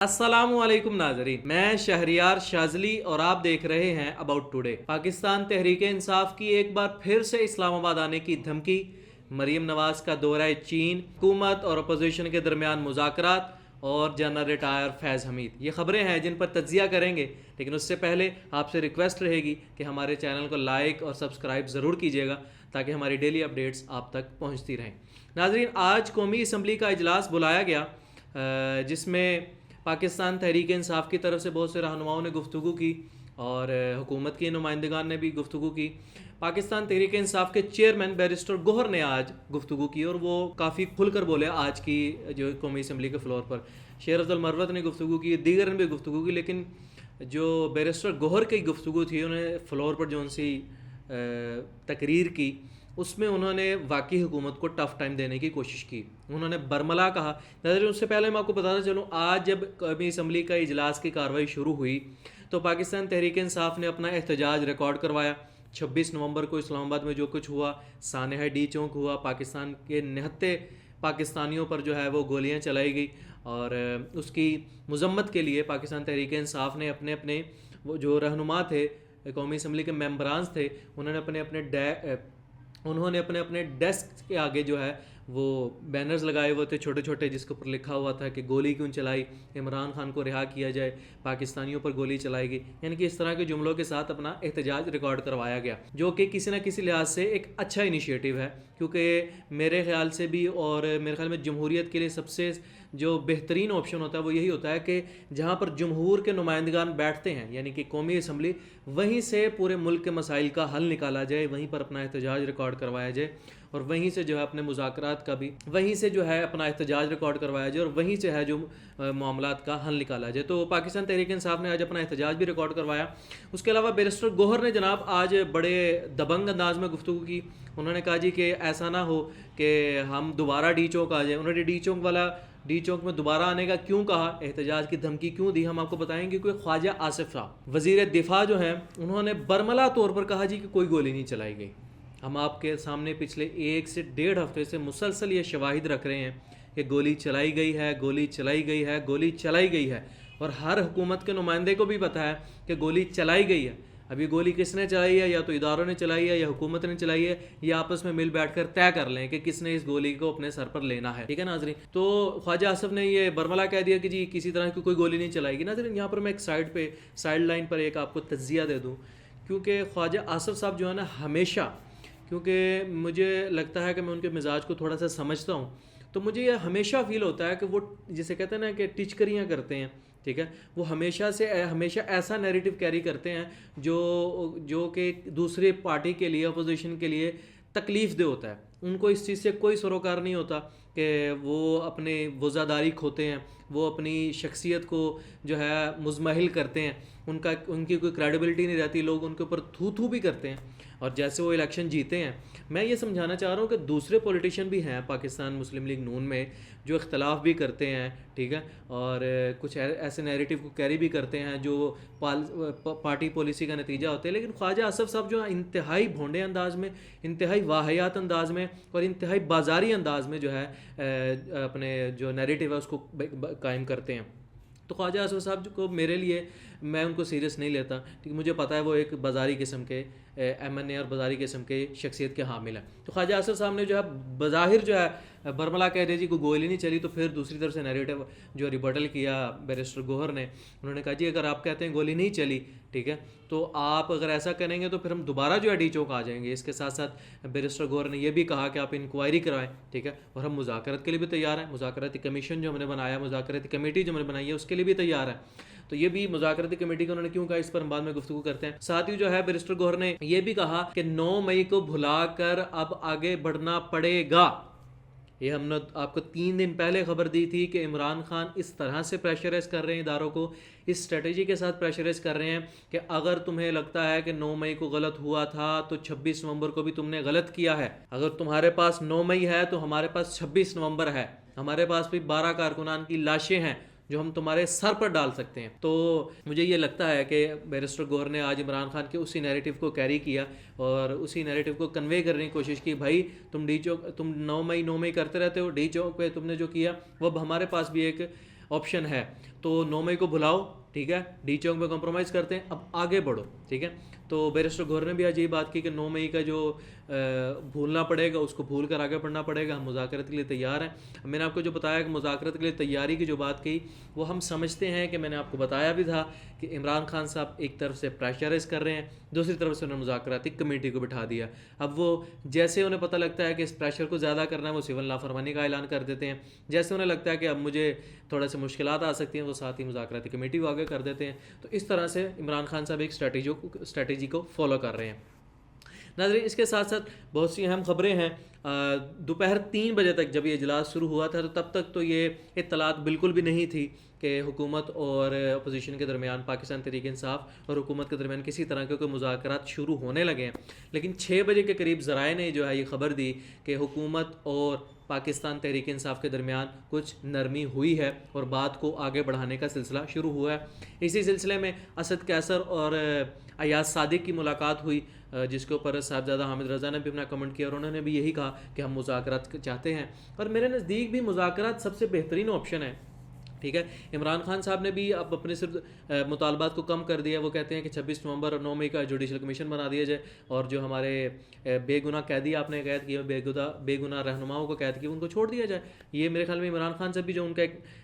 السلام علیکم ناظرین، میں شہریار شاذلی اور آپ دیکھ رہے ہیں اباؤٹ ٹوڈے۔ پاکستان تحریک انصاف کی ایک بار پھر سے اسلام آباد آنے کی دھمکی، مریم نواز کا دورہ چین، حکومت اور اپوزیشن کے درمیان مذاکرات اور جنرل ریٹائر فیض حمید، یہ خبریں ہیں جن پر تجزیہ کریں گے۔ لیکن اس سے پہلے آپ سے ریکویسٹ رہے گی کہ ہمارے چینل کو لائک اور سبسکرائب ضرور کیجیے گا تاکہ ہماری ڈیلی اپڈیٹس آپ تک پہنچتی رہیں۔ ناظرین، آج قومی اسمبلی کا اجلاس بلایا گیا جس میں پاکستان تحریک انصاف کی طرف سے بہت سے رہنماؤں نے گفتگو کی اور حکومت کے نمائندگان نے بھی گفتگو کی۔ پاکستان تحریک انصاف کے چیئرمین بیرسٹر گوہر نے آج گفتگو کی اور وہ کافی کھل کر بولے آج کی جو قومی اسمبلی کے فلور پر۔ شیر افضل مروت نے گفتگو کی، دیگر نے بھی گفتگو کی، لیکن جو بیرسٹر گوہر کی گفتگو تھی، انہوں نے فلور پر جو ان سی تقریر کی، اس میں انہوں نے واقعی حکومت کو ٹف ٹائم دینے کی کوشش کی۔ انہوں نے برملا کہا۔ نظر اس سے پہلے میں آپ کو بتاتا چلوں، آج جب قومی اسمبلی کا اجلاس کی کارروائی شروع ہوئی تو پاکستان تحریک انصاف نے اپنا احتجاج ریکارڈ کروایا۔ 26 نومبر کو اسلام آباد میں جو کچھ ہوا، سانحہ ڈی چوک ہوا، پاکستان کے نہتے پاکستانیوں پر جو ہے وہ گولیاں چلائی گئی، اور اس کی مذمت کے لیے پاکستان تحریک انصاف نے اپنے وہ جو رہنما تھے، قومی اسمبلی کے ممبران تھے، انہوں نے اپنے ڈیسک کے آگے جو ہے وہ بینرز لگائے ہوئے تھے چھوٹے چھوٹے، جس کے اوپر لکھا ہوا تھا کہ گولی کیوں چلائی، عمران خان کو رہا کیا جائے، پاکستانیوں پر گولی چلائی گئی، یعنی کہ اس طرح کے جملوں کے ساتھ اپنا احتجاج ریکارڈ کروایا گیا، جو کہ کسی نہ کسی لحاظ سے ایک اچھا انیشیٹو ہے، کیونکہ میرے خیال سے بھی اور میرے خیال میں جمہوریت کے لیے سب سے جو بہترین آپشن ہوتا ہے وہ یہی ہوتا ہے کہ جہاں پر جمہور کے نمائندگان بیٹھتے ہیں، یعنی کہ قومی اسمبلی، وہیں سے پورے ملک کے مسائل کا حل نکالا جائے، وہیں پر اپنا احتجاج ریکارڈ کروایا جائے، اور وہیں سے جو ہے اپنے مذاکرات کا بھی وہیں سے جو ہے اپنا احتجاج ریکارڈ کروایا جائے، اور وہیں سے ہے جو معاملات کا حل نکالا جائے۔ تو پاکستان تحریک انصاف نے آج اپنا احتجاج بھی ریکارڈ کروایا۔ اس کے علاوہ بیرسٹر گوہر نے جناب آج بڑے دبنگ انداز میں گفتگو کی۔ انہوں نے کہا جی کہ ایسا نہ ہو کہ ہم دوبارہ ڈی چوک آ جائیں۔ انہوں نے ڈی چوک میں دوبارہ آنے کا کیوں کہا، احتجاج کی دھمکی کیوں دی، ہم آپ کو بتائیں گے۔ کہ خواجہ آصف صاحب وزیر دفاع جو ہیں، انہوں نے برملا طور پر کہا جی کہ کوئی گولی نہیں چلائی گئی۔ ہم آپ کے سامنے پچھلے 1 سے 1.5 ہفتے سے مسلسل یہ شواہد رکھ رہے ہیں کہ گولی چلائی گئی ہے، گولی چلائی گئی ہے، گولی چلائی گئی ہے، اور ہر حکومت کے نمائندے کو بھی پتہ ہے کہ گولی چلائی گئی ہے۔ ابھی گولی کس نے چلائی ہے، یا تو اداروں نے چلائی ہے یا حکومت نے چلائی ہے، یا آپس میں مل بیٹھ کر طے کر لیں کہ کس نے اس گولی کو اپنے سر پر لینا ہے، ٹھیک ہے ناظرین۔ تو خواجہ آصف نے یہ برملا کہہ دیا کہ جی کسی طرح کی کوئی گولی نہیں چلائی گی۔ ناظرین، یہاں پر میں ایک سائڈ لائن پر ایک آپ کو تجزیہ دے دوں، کیونکہ خواجہ آصف صاحب جو ہے نا، ہمیشہ، کیونکہ مجھے لگتا ہے کہ میں ان کے مزاج کو تھوڑا سا سمجھتا ہوں، تو مجھے یہ ہمیشہ فیل ہوتا ہے کہ وہ جسے کہتے ہیں نا کہ ٹچکریاں کرتے ہیں، ٹھیک ہے، وہ ہمیشہ ایسا نیریٹو کیری کرتے ہیں جو کہ دوسری پارٹی کے لیے، اپوزیشن کے لیے تکلیف دہ ہوتا ہے۔ ان کو اس چیز سے کوئی سروکار نہیں ہوتا کہ وہ اپنے وزاداری کھوتے ہیں، وہ اپنی شخصیت کو جو ہے مزمحل کرتے ہیں، ان کی کوئی کریڈیبلٹی نہیں رہتی، لوگ ان کے اوپر تھو بھی کرتے ہیں، اور جیسے وہ الیکشن جیتے ہیں۔ میں یہ سمجھانا چاہ رہا ہوں کہ دوسرے پولیٹیشن بھی ہیں پاکستان مسلم لیگ نون میں جو اختلاف بھی کرتے ہیں، ٹھیک ہے، اور کچھ ایسے نیریٹو کو کیری بھی کرتے ہیں جو پارٹی پالیسی کا نتیجہ ہوتے ہیں، لیکن خواجہ آصف صاحب جو انتہائی بھونڈے انداز میں، انتہائی واہیات انداز میں اور انتہائی بازاری انداز میں جو ہے اپنے جو نیریٹو ہے اس کو قائم کرتے ہیں۔ تو خواجہ آصف صاحب کو میرے لیے، میں ان کو سیریس نہیں لیتا، کیونکہ مجھے پتہ ہے وہ ایک بازاری قسم کے ایم این اے اور بازاری قسم کے شخصیت کے حامل ہیں۔ تو خواجہ آصف صاحب نے جو ہے بظاہر جو ہے برملا کہہ دیا جی کوئی گولی نہیں چلی، تو پھر دوسری طرف سے نیریٹو جو ریبٹل کیا بیرسٹر گوہر نے، انہوں نے کہا جی اگر آپ کہتے ہیں گولی نہیں چلی، ٹھیک ہے، تو آپ اگر ایسا کریں گے تو پھر ہم دوبارہ جو ہے ڈی چوک آ جائیں گے۔ اس کے ساتھ ساتھ بیرسٹر گوہر نے یہ بھی کہا کہ آپ انکوائری کروائیں، ٹھیک ہے، اور ہم مذاکرت کے لیے بھی تیار ہیں، مذاکراتی کمیشن جو ہم نے بنایا، مذاکراتی کمیٹی جو ہم نے بنائی ہے، اس کے لیے بھی تیار ہے۔ تو یہ بھی مذاکراتی کمیٹی کو انہوں نے کیوں کہا، اس پر ہم بعد میں گفتگو کرتے ہیں۔ ساتھ ہی جو ہے بیرسٹر گوہر نے یہ بھی کہا کہ 9 مئی کو بھلا کر اب آگے بڑھنا پڑے گا۔ یہ ہم نے آپ کو 3 دن پہلے خبر دی تھی کہ عمران خان اس طرح سے پریشرائز کر رہے ہیں اداروں کو، اس اسٹریٹجی کے ساتھ پریشرائز کر رہے ہیں کہ اگر تمہیں لگتا ہے کہ 9 مئی کو غلط ہوا تھا تو 26 نومبر کو بھی تم نے غلط کیا ہے۔ اگر تمہارے پاس 9 مئی ہے تو ہمارے پاس 26 نومبر ہے، ہمارے پاس بھی 12 کارکنان کی لاشیں ہیں جو ہم تمہارے سر پر ڈال سکتے ہیں۔ تو مجھے یہ لگتا ہے کہ بیرسٹر گوہر نے آج عمران خان کے اسی نیریٹو کو کیری کیا اور اسی نیریٹو کو کنوے کرنے کی کوشش کی، بھائی تم 9 مئی کرتے رہتے ہو، ڈی چوک پہ تم نے جو کیا وہ اب ہمارے پاس بھی ایک آپشن ہے تو 9 مئی کو بھلاؤ, ٹھیک ہے, ڈی چوک میں کمپرومائز کرتے ہیں, اب آگے بڑھو, ٹھیک ہے. تو بیرسٹر گوہر نے بھی آج یہی بات کی کہ 9 مئی کا جو بھولنا پڑے گا اس کو بھول کر آگے بڑھنا پڑے گا, ہم مذاکرات کے لیے تیار ہیں. میں نے آپ کو جو بتایا کہ مذاکرات کے لیے تیاری کی جو بات کی وہ ہم سمجھتے ہیں کہ میں نے آپ کو بتایا بھی تھا کہ عمران خان صاحب ایک طرف سے پریشرائز کر رہے ہیں, دوسری طرف سے انہوں نے مذاکراتی کمیٹی کو بٹھا دیا. اب وہ جیسے انہیں پتہ لگتا ہے کہ اس پریشر کو زیادہ کرنا ہے وہ سول نافرمانی کا اعلان کر دیتے ہیں, جیسے انہیں لگتا ہے کہ اب مجھے تھوڑا سے مشکلات آ سکتی ہیں وہ ساتھ ہی مذاکراتی کمیٹی کو آگے کر دیتے ہیں. تو اس طرح سے عمران خان صاحب ایک اسٹریٹجی کو فالو کر رہے ہیں. ناظرین, اس کے ساتھ ساتھ بہت سی اہم خبریں ہیں. دوپہر 3 بجے تک جب یہ اجلاس شروع ہوا تھا تو تب تک تو یہ اطلاعات بالکل بھی نہیں تھی کہ حکومت اور اپوزیشن کے درمیان, پاکستان تحریک انصاف اور حکومت کے درمیان کسی طرح کے کوئی مذاکرات شروع ہونے لگے ہیں. لیکن 6 بجے کے قریب ذرائع نے جو ہے یہ خبر دی کہ حکومت اور پاکستان تحریک انصاف کے درمیان کچھ نرمی ہوئی ہے اور بات کو آگے بڑھانے کا سلسلہ شروع ہوا ہے. اسی سلسلے میں اسد قیصر اور ایاز صادق کی ملاقات ہوئی, جس کے اوپر صاحبزادہ حامد رضا نے بھی اپنا کمنٹ کیا اور انہوں نے بھی یہی کہا کہ ہم مذاکرات چاہتے ہیں. اور میرے نزدیک بھی مذاکرات سب سے بہترین آپشن ہے, ٹھیک ہے. عمران خان صاحب نے بھی اب اپنے صرف مطالبات کو کم کر دیا. وہ کہتے ہیں کہ 26 نومبر اور 9 مئی کا جوڈیشل کمیشن بنا دیا جائے اور جو ہمارے بے گناہ قیدی آپ نے قید کیے, بے گناہ رہنماؤں کو قید کیا, ان کو چھوڑ دیا جائے. یہ میرے خیال میں عمران خان صاحب بھی جو ان کا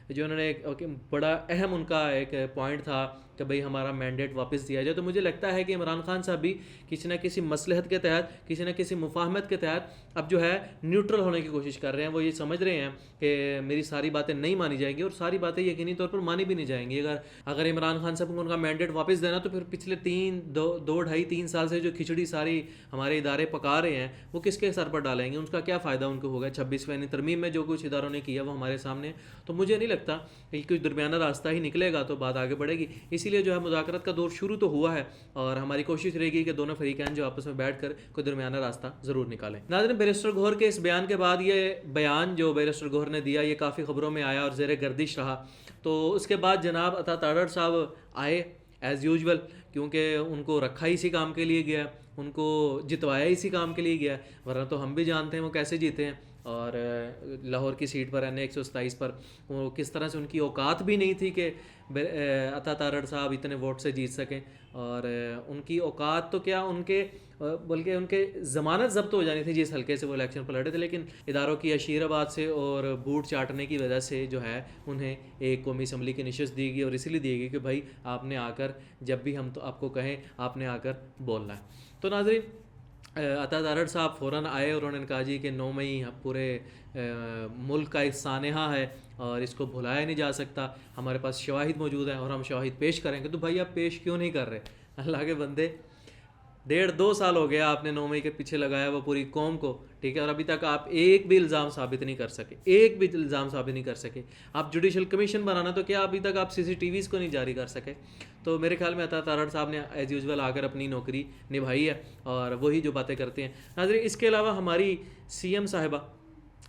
جو انہوں نے ایک بڑا اہم ان کا ایک پوائنٹ تھا کہ بھئی ہمارا مینڈیٹ واپس دیا جائے. تو مجھے لگتا ہے کہ عمران خان صاحب بھی کسی نہ کسی مصلحت کے تحت, کسی نہ کسی مفاہمت کے تحت اب جو ہے نیوٹرل ہونے کی کوشش کر رہے ہیں. وہ یہ سمجھ رہے ہیں کہ میری ساری باتیں نہیں مانی جائیں گی اور ساری باتیں یقینی طور پر مانی بھی نہیں جائیں گی. اگر عمران خان صاحب کو ان کا مینڈیٹ واپس دینا تو پھر پچھلے 2-2.5-3 سال سے جو کھچڑی ساری ہمارے ادارے پکا رہے ہیں وہ کس کے سر پر ڈالیں گے, ان کا کیا فائدہ ان کو ہوگا. 26ویں ترمیم میں جو کچھ اداروں نے کیا وہ ہمارے سامنے. تو مجھے نہیں لگتا کہ کچھ درمیانہ راستہ ہی نکلے گا تو بات آگے بڑھے گی. اسی لیے جو ہے مذاکرات کا دور شروع تو ہوا ہے اور ہماری کوشش رہے گی کہ دونوں فریقین جو آپس میں بیٹھ کر کوئی درمیانہ راستہ ضرور نکالیں. ناظرین, بیرسٹر گوہر کے اس بیان کے بعد یہ بیان جو بیرسٹر گوہر نے دیا یہ کافی خبروں میں آیا اور زیر گردش رہا. تو اس کے بعد جناب عطا تارڑ صاحب آئے ایز یوزول, کیونکہ ان کو رکھا ہی اسی کام کے لیے گیا, ان کو جتوایا اسی کام کے لیے گیا, ورنہ تو ہم بھی جانتے ہیں وہ کیسے جیتے ہیں. اور لاہور کی سیٹ پر NA 127 پر وہ کس طرح سے ان کی اوقات بھی نہیں تھی کہ عطا تارڑ صاحب اتنے ووٹ سے جیت سکیں. اور ان کی اوقات تو کیا, ان کے بلکہ ان کے ضمانت ضبط ہو جانی تھی جس حلقے سے وہ الیکشن پر لڑے تھے. لیکن اداروں کی اشیر آباد سے اور بوٹ چاٹنے کی وجہ سے جو ہے انہیں ایک قومی اسمبلی کی نشست دی گئی, اور اسی لیے دی گئی کہ بھائی آپ نے آ کر جب بھی ہم تو آپ کو کہیں آپ نے آ کر بولنا ہے. تو ناظرین, عطا تارڑ صاحب فوراً آئے اور انہوں نے کہا جی کہ 9 مئی پورے ملک کا ایک سانحہ ہے اور اس کو بھلایا نہیں جا سکتا. ہمارے پاس شواہد موجود ہیں اور ہم شواہد پیش کریں گے. تو بھائی آپ پیش کیوں نہیں کر رہے؟ اللہ کے بندے, 1.5-2 سال ہو گیا آپ نے 9 مئی کے پیچھے لگایا وہ پوری قوم کو, ٹھیک ہے, اور ابھی تک آپ ایک بھی الزام ثابت نہیں کر سکے, ایک بھی الزام ثابت نہیں کر سکے. آپ جوڈیشل کمیشن بنانا تو کیا ابھی تک آپ CCTVs کو نہیں جاری کر سکے. تو میرے خیال میں عطا تارڑ صاحب نے ایز یوزول آ کر اپنی نوکری نبھائی ہے اور وہی جو باتیں کرتے ہیں. ناظرین, اس کے علاوہ ہماری CM صاحبہ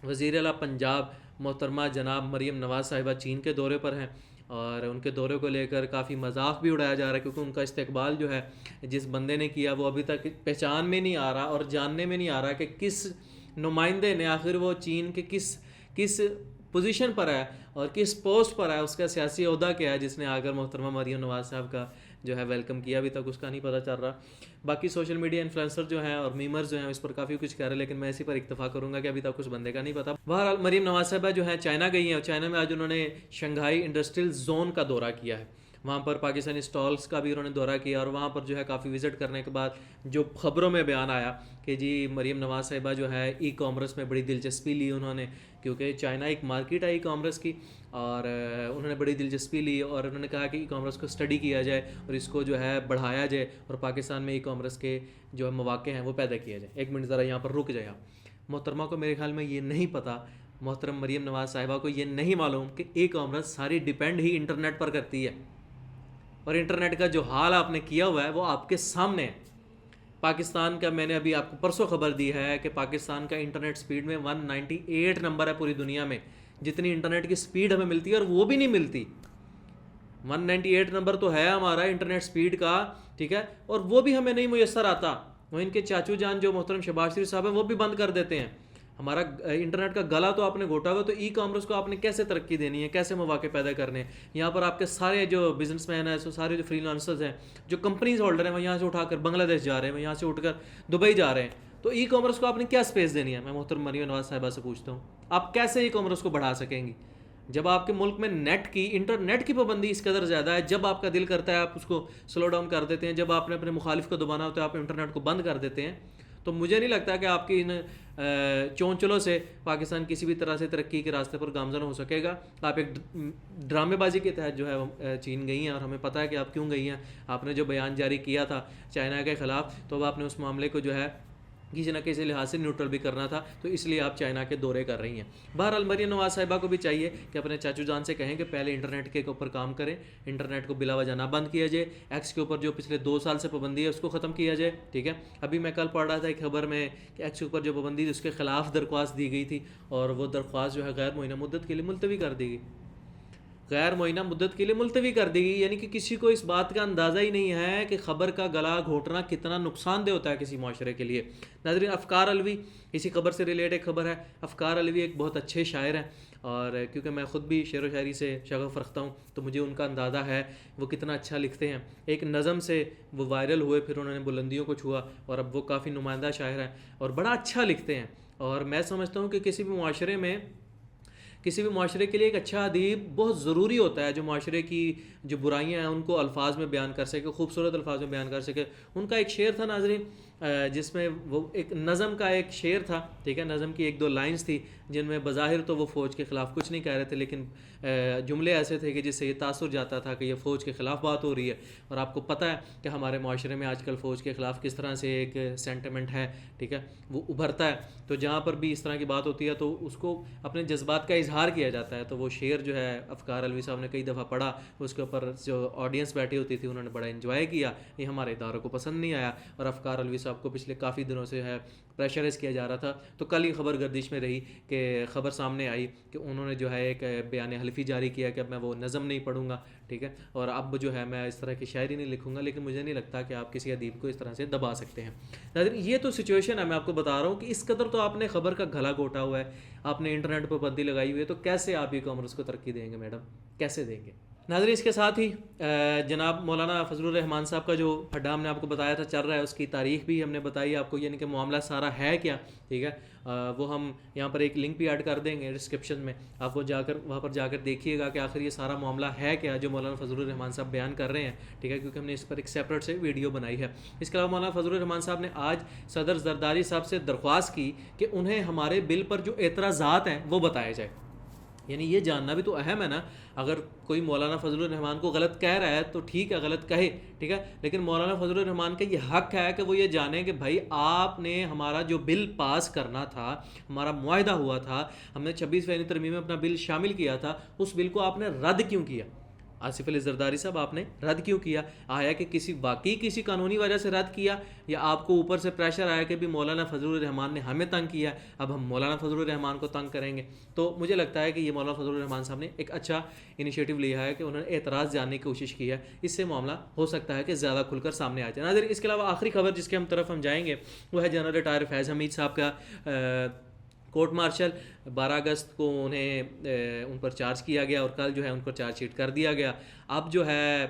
وزیر اعلیٰ پنجاب محترمہ جناب مریم نواز صاحبہ چین کے دورے پر ہیں اور ان کے دورے کو لے کر کافی مذاق بھی اڑایا جا رہا ہے, کیونکہ ان کا استقبال جو ہے جس بندے نے کیا وہ ابھی تک پہچان میں نہیں آ رہا اور جاننے میں نہیں آ رہا کہ کس نمائندے نے آخر وہ چین کے کس پوزیشن پر ہے اور کس پوسٹ پر ہے, اس کا سیاسی عہدہ کیا ہے جس نے آ کر محترمہ مریم نواز صاحب کا جو ہے ویلکم کیا. ابھی تک اس کا نہیں پتہ چل رہا. باقی سوشل میڈیا انفلوئنسر جو ہیں اور میمرز جو ہیں اس پر کافی کچھ کہہ رہے ہیں, لیکن میں اسی پر اکتفا کروں گا کہ ابھی تک اس بندے کا نہیں پتہ. بہرحال مریم نواز صاحبہ جو ہیں چائنا گئی ہیں اور چائنا میں آج انہوں نے شنگھائی انڈسٹریل زون کا دورہ کیا ہے. وہاں پر پاکستانی اسٹالس کا بھی انہوں نے دورہ کیا اور وہاں پر جو ہے کافی وزٹ کرنے کے بعد جو خبروں میں بیان آیا کہ جی مریم نواز صاحبہ جو ہے ای کامرس میں بڑی دلچسپی لی انہوں نے, کیونکہ چائنا ایک مارکیٹ ہے ای کامرس کی, اور انہوں نے بڑی دلچسپی لی اور انہوں نے کہا کہ ای کامرس کو اسٹڈی کیا جائے اور اس کو جو ہے بڑھایا جائے اور پاکستان میں ای کامرس کے جو مواقع ہیں وہ پیدا کیا جائے. ایک منٹ ذرا یہاں پر رک جائے آپ. محترمہ کو میرے خیال میں یہ نہیں پتہ, محترم مریم نواز صاحبہ کو یہ نہیں معلوم کہ ای کامرس ساری ڈیپینڈ ہی انٹرنیٹ پر کرتی ہے, اور انٹرنیٹ کا جو حال آپ نے کیا ہوا ہے وہ آپ کے سامنے ہے. پاکستان کا میں نے ابھی آپ کو پرسوں خبر دی ہے کہ پاکستان کا انٹرنیٹ سپیڈ میں 198 نمبر ہے پوری دنیا میں, جتنی انٹرنیٹ کی سپیڈ ہمیں ملتی ہے اور وہ بھی نہیں ملتی. 198 نمبر تو ہے ہمارا انٹرنیٹ سپیڈ کا, ٹھیک ہے, اور وہ بھی ہمیں نہیں میسر آتا. وہ ان کے چاچو جان جو محترم شہباز شریف صاحب ہیں وہ بھی بند کر دیتے ہیں. ہمارا انٹرنیٹ کا گلا تو آپ نے گھوٹا ہوا، تو ای کامرس کو آپ نے کیسے ترقی دینی ہے، کیسے مواقع پیدا کرنے ہیں؟ یہاں پر آپ کے سارے جو بزنس مین ہیں، سارے جو فری لانسرز ہیں، جو کمپنیز ہولڈر ہیں، وہ یہاں سے اٹھا کر بنگلہ دیش جا رہے ہیں، وہ یہاں سے اٹھ کر دبئی جا رہے ہیں، تو ای کامرس کو آپ نے کیا اسپیس دینی ہے؟ میں محترم مریم نواز صاحبہ سے پوچھتا ہوں، آپ کیسے ای کامرس کو بڑھا سکیں گی جب آپ کے ملک میں انٹرنیٹ کی پابندی اس قدر زیادہ ہے؟ جب آپ کا دل کرتا ہے آپ اس کو سلو ڈاؤن کر دیتے ہیں، جب آپ نے اپنے مخالف کو دبانا ہوتا ہے آپ انٹرنیٹ کو بند کر دیتے ہیں. تو مجھے نہیں لگتا کہ آپ کی ان چونچلوں سے پاکستان کسی بھی طرح سے ترقی کے راستے پر گامزن ہو سکے گا. آپ ایک ڈرامے بازی کے تحت جو ہے چین گئی ہیں، اور ہمیں پتہ ہے کہ آپ کیوں گئی ہیں. آپ نے جو بیان جاری کیا تھا چائنا کے خلاف، تو اب آپ نے اس معاملے کو جو ہے کسی نہ کسی لحاظ سے نیوٹرل بھی کرنا تھا، تو اس لیے آپ چائنا کے دورے کر رہی ہیں. بہرحال مریم نواز صاحبہ کو بھی چاہیے کہ اپنے چاچو جان سے کہیں کہ پہلے انٹرنیٹ کے اوپر کام کریں، انٹرنیٹ کو بلا وجہ نہ بند کیا جائے، ایکس کے اوپر جو پچھلے 2 سال سے پابندی ہے اس کو ختم کیا جائے. ٹھیک ہے، ابھی میں کل پڑھ رہا تھا ایک خبر میں کہ ایکس کے اوپر جو پابندی تھی اس کے خلاف درخواست دی گئی تھی، اور وہ درخواست جو ہے غیر معینہ مدت کے لیے ملتوی کر دی گئی، غیر معینہ مدت کے لیے ملتوی کر دی گئی. یعنی کہ کسی کو اس بات کا اندازہ ہی نہیں ہے کہ خبر کا گلا گھوٹنا کتنا نقصان دہ ہوتا ہے کسی معاشرے کے لیے. ناظرین، افکار علوی، اسی خبر سے ریلیٹ ایک خبر ہے. افکار علوی ایک بہت اچھے شاعر ہیں، اور کیونکہ میں خود بھی شعر و شاعری سے شغف رکھتا ہوں تو مجھے ان کا اندازہ ہے وہ کتنا اچھا لکھتے ہیں. ایک نظم سے وہ وائرل ہوئے، پھر انہوں نے بلندیوں کو چھوا، اور اب وہ کافی نمائندہ شاعر ہیں اور بڑا اچھا لکھتے ہیں. اور میں سمجھتا ہوں کہ کسی بھی معاشرے کے لیے ایک اچھا ادیب بہت ضروری ہوتا ہے، جو معاشرے کی جو برائیاں ہیں ان کو الفاظ میں بیان کر سکے، خوبصورت الفاظ میں بیان کر سکے. ان کا ایک شعر تھا ناظرین، جس میں وہ ایک نظم کا ایک شعر تھا. ٹھیک ہے، نظم کی 1-2 لائنز تھی جن میں بظاہر تو وہ فوج کے خلاف کچھ نہیں کہہ رہے تھے، لیکن جملے ایسے تھے کہ جس سے یہ تاثر جاتا تھا کہ یہ فوج کے خلاف بات ہو رہی ہے. اور آپ کو پتہ ہے کہ ہمارے معاشرے میں آج کل فوج کے خلاف کس طرح سے ایک سینٹیمنٹ ہے. ٹھیک ہے، وہ ابھرتا ہے. تو جہاں پر بھی اس طرح کی بات ہوتی ہے تو اس کو اپنے جذبات کا اظہار کیا جاتا ہے. تو وہ شعر جو ہے افکار علوی صاحب نے کئی دفعہ پڑھا، اس کے اوپر جو آڈینس بیٹھی ہوتی تھی انہوں نے بڑا انجوائے کیا. یہ ہمارے اداروں کو پسند نہیں آیا، اور افکار علوی صاحب کو پچھلے کافی دنوں سے ہے پریشرائز کیا جا رہا تھا. تو کل ہی خبر گردش میں رہی کہ خبر سامنے آئی کہ انہوں نے جو ہے ایک بیان حلفی جاری کیا کہ اب میں وہ نظم نہیں پڑھوں گا. ٹھیک ہے، اور اب جو ہے میں اس طرح کی شاعری نہیں لکھوں گا. لیکن مجھے نہیں لگتا کہ آپ کسی ادیب کو اس طرح سے دبا سکتے ہیں. ناظرین، یہ تو سچویشن ہے، میں آپ کو بتا رہا ہوں کہ اس قدر تو آپ نے خبر کا گھلا گھوٹا ہوا ہے، آپ نے انٹرنیٹ پہ پابندی لگائی ہوئی ہے، تو کیسے آپ ای کامرس کو ترقی دیں گے میڈم؟ کیسے دیں گے؟ ناظرین، اس کے ساتھ ہی جناب مولانا فضل الرحمان صاحب کا جو اڈا ہم نے آپ کو بتایا تھا چل رہا ہے، اس کی تاریخ بھی ہم نے بتائی آپ کو، یعنی کہ معاملہ سارا ہے کیا. ٹھیک ہے، وہ ہم یہاں پر ایک لنک بھی ایڈ کر دیں گے ڈسکرپشن میں، آپ وہ وہاں پر جا کر دیکھیے گا کہ آخر یہ سارا معاملہ ہے کیا جو مولانا فضل الرحمان صاحب بیان کر رہے ہیں. ٹھیک ہے، کیونکہ ہم نے اس پر ایک سیپریٹ سے ویڈیو بنائی ہے. اس کے علاوہ مولانا فضل الرحمان صاحب نے آج صدر زرداری صاحب سے درخواست کی کہ انہیں ہمارے بل پر جو اعتراضات ہیں وہ بتائے جائے. یعنی یہ جاننا بھی تو اہم ہے نا. اگر کوئی مولانا فضل الرحمان کو غلط کہہ رہا ہے تو ٹھیک ہے، غلط کہے. ٹھیک ہے، لیکن مولانا فضل الرحمان کا یہ حق ہے کہ وہ یہ جانیں کہ بھائی آپ نے ہمارا جو بل پاس کرنا تھا، ہمارا معاہدہ ہوا تھا، ہم نے 26 ترمیم میں اپنا بل شامل کیا تھا، اس بل کو آپ نے رد کیوں کیا؟ آصف علی زرداری صاحب، آپ نے رد کیوں کیا؟ آیا کہ کسی قانونی وجہ سے رد کیا، یا آپ کو اوپر سے پریشر آیا کہ بھی مولانا فضل الرحمان نے ہمیں تنگ کیا، اب ہم مولانا فضل الرحمان کو تنگ کریں گے؟ تو مجھے لگتا ہے کہ یہ مولانا فضل الرحمان صاحب نے ایک اچھا انیشیٹو لیا ہے کہ انہوں نے اعتراض جاننے کی کوشش کی ہے. اس سے معاملہ ہو سکتا ہے کہ زیادہ کھل کر سامنے آ جائے. ناظرین، اس کے علاوہ آخری خبر جس کے طرف ہم جائیں گے وہ ہے جنرل ریٹائر فیض حمید صاحب کا کورٹ مارشل. 12 اگست کو انہیں ان پر چارج کیا گیا، اور کل جو ہے ان پر چارج شیٹ کر دیا گیا. اب جو ہے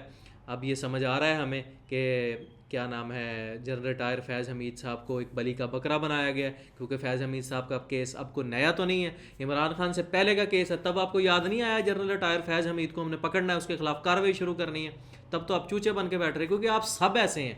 اب یہ سمجھ آ رہا ہے ہمیں کہ کیا نام ہے، جنرل ریٹائر فیض حمید صاحب کو ایک بلی کا بکرا بنایا گیا، کیونکہ فیض حمید صاحب کا کیس اب کوئی نیا تو نہیں ہے، عمران خان سے پہلے کا کیس ہے. تب آپ کو یاد نہیں آیا جنرل ریٹائر فیض حمید کو ہم نے پکڑنا ہے، اس کے خلاف کارروائی شروع کرنی ہے؟ تب تو آپ چوچے بن کے بیٹھ رہے، کیونکہ آپ سب ایسے ہیں،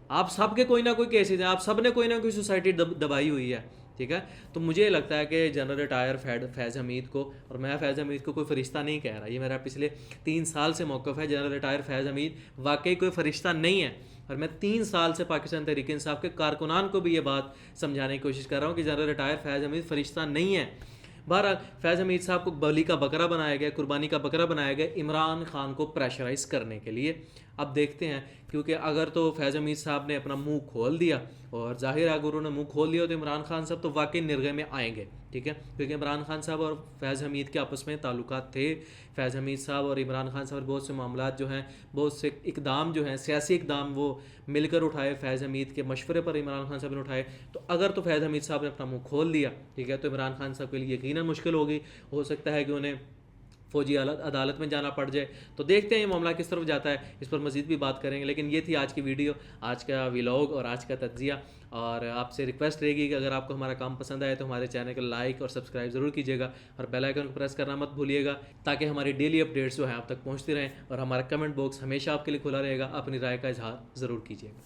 آپ سب کے کوئی نہ کوئی کیسز ہیں، آپ سب نے کوئی نہ کوئی سوسائٹی دبائی ہوئی ہے. ٹھیک ہے، تو مجھے لگتا ہے کہ جنرل ریٹائر فیض حمید کو، اور میں فیض حمید کو کوئی فرشتہ نہیں کہہ رہا، یہ میرا پچھلے 3 سال سے موقف ہے، جنرل ریٹائر فیض حمید واقعی کوئی فرشتہ نہیں ہے. اور میں 3 سال سے پاکستان تحریک انصاف کے کارکنان کو بھی یہ بات سمجھانے کی کوشش کر رہا ہوں کہ جنرل ریٹائر فیض حمید فرشتہ نہیں ہے. بہرحال فیض حمید صاحب کو بلی کا بکرا بنایا گیا، قربانی کا بکرا بنایا گیا عمران خان کو پریشرائز کرنے کے لیے. اب دیکھتے ہیں، کیونکہ اگر تو فیض حمید صاحب نے اپنا منہ کھول دیا، اور ظاہر ہے اگر انہوں نے منہ کھول دیا تو عمران خان صاحب تو واقعی نرغے میں آئیں گے، ٹھیک ہے، کیونکہ عمران خان صاحب اور فیض حمید کے آپس میں تعلقات تھے. فیض حمید صاحب اور عمران خان صاحب بہت سے معاملات جو ہیں، بہت سے اقدام جو ہیں، سیاسی اقدام وہ مل کر اٹھائے، فیض حمید کے مشورے پر عمران خان صاحب نے اٹھائے. تو اگر تو فیض حمید صاحب نے اپنا منہ کھول دیا، ٹھیک ہے، تو عمران خان صاحب کے لیے یقیناً مشکل ہوگی، ہو سکتا ہے کہ انہیں فوجی عدالت میں جانا پڑ جائے. تو دیکھتے ہیں یہ معاملہ کس طرف جاتا ہے، اس پر مزید بھی بات کریں گے. لیکن یہ تھی آج کی ویڈیو، آج کا ولاگ اور آج کا تجزیہ. اور آپ سے ریکویسٹ رہے گی کہ اگر آپ کو ہمارا کام پسند آئے تو ہمارے چینل کو لائک اور سبسکرائب ضرور کیجیے گا، اور بیل آئیکن کو پریس کرنا مت بھولیے گا، تاکہ ہماری ڈیلی اپڈیٹس جو ہیں آپ تک پہنچتی رہیں. اور ہمیشہ آپ کے لیے کھلا رہے گا، اپنی رائے کا اظہار ضرور کیجیے گا.